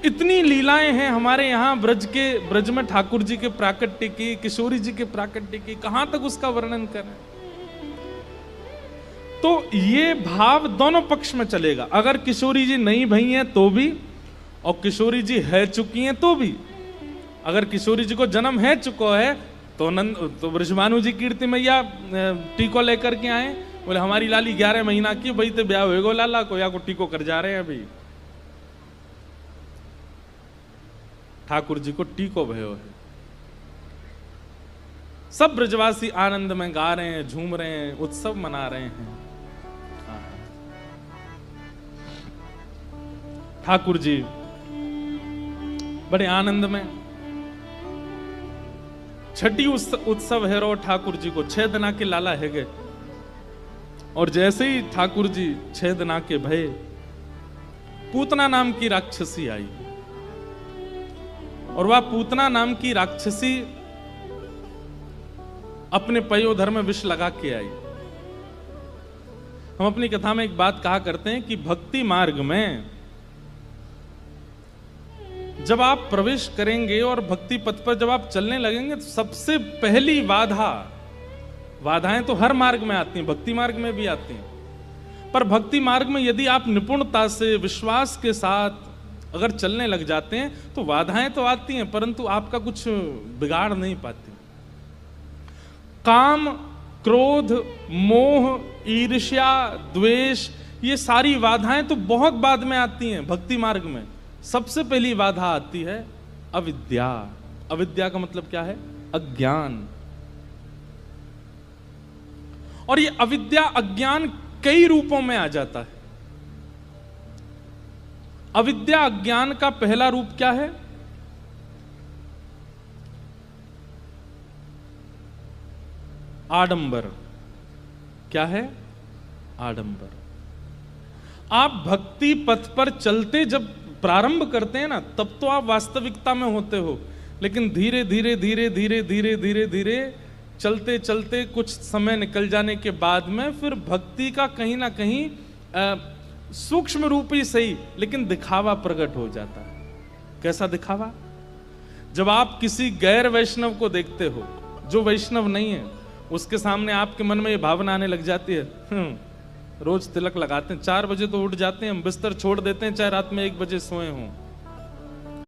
इतनी लीलाएं हैं हमारे यहाँ ब्रज में ठाकुर जी के प्राकट्य की, किशोरी जी के प्राकट्य की, कहां तक उसका वर्णन करें। तो ये भाव दोनों पक्ष में चलेगा। अगर किशोरी जी नहीं भई हैं तो भी, और किशोरी जी है चुकी हैं तो भी। अगर किशोरी जी को जन्म है चुका है तो ब्रजभानु जी कीर्ति मैया टीको लेकर के आए, बोले हमारी लाली 11 महीना की, भाई तो ब्याह होएगो लाला को, या को टीको कर जा रहे हैं अभी। ठाकुर जी को टीको भयो है। सब ब्रजवासी आनंद में गा रहे हैं, झूम रहे हैं, उत्सव मना रहे हैं। ठाकुर जी बड़े आनंद में। छठी उत्सव है रो ठाकुर जी को 6 दिना के लाला है गए। और जैसे ही ठाकुर जी 6 दिना के भये, पूतना नाम की राक्षसी आई। और वह पूतना नाम की राक्षसी अपने पयोधर में विष लगा के आई। हम अपनी कथा में एक बात कहा करते हैं कि भक्ति मार्ग में जब आप प्रवेश करेंगे और भक्ति पथ पर जब आप चलने लगेंगे तो सबसे पहली बाधाएं तो हर मार्ग में आती हैं, भक्ति मार्ग में भी आती हैं। पर भक्ति मार्ग में यदि आप निपुणता से, विश्वास के साथ अगर चलने लग जाते हैं तो बाधाएं तो आती हैं, परंतु आपका कुछ बिगाड़ नहीं पाती। काम, क्रोध, मोह, ईर्ष्या, द्वेष, ये सारी बाधाएं तो बहुत बाद में आती हैं। भक्ति मार्ग में सबसे पहली बाधा आती है अविद्या। अविद्या का मतलब क्या है? अज्ञान। और ये अविद्या, अज्ञान कई रूपों में आ जाता है। अविद्या अज्ञान का पहला रूप क्या है? आडंबर। क्या है? आडंबर। आप भक्ति पथ पर चलते जब प्रारंभ करते हैं ना, तब तो आप वास्तविकता में होते हो, लेकिन धीरे धीरे धीरे धीरे धीरे धीरे धीरे चलते चलते कुछ समय निकल जाने के बाद में फिर भक्ति का कहीं ना कहीं सूक्ष्म रूप ही सही, लेकिन दिखावा प्रकट हो जाता है। कैसा दिखावा? जब आप किसी गैर वैष्णव को देखते हो, जो वैष्णव नहीं है, उसके सामने आपके मन में ये भावना आने लग जाती है, रोज तिलक लगाते हैं, 4 बजे तो उठ जाते हैं, हम बिस्तर छोड़ देते हैं चाहे रात में 1 बजे सोए हों,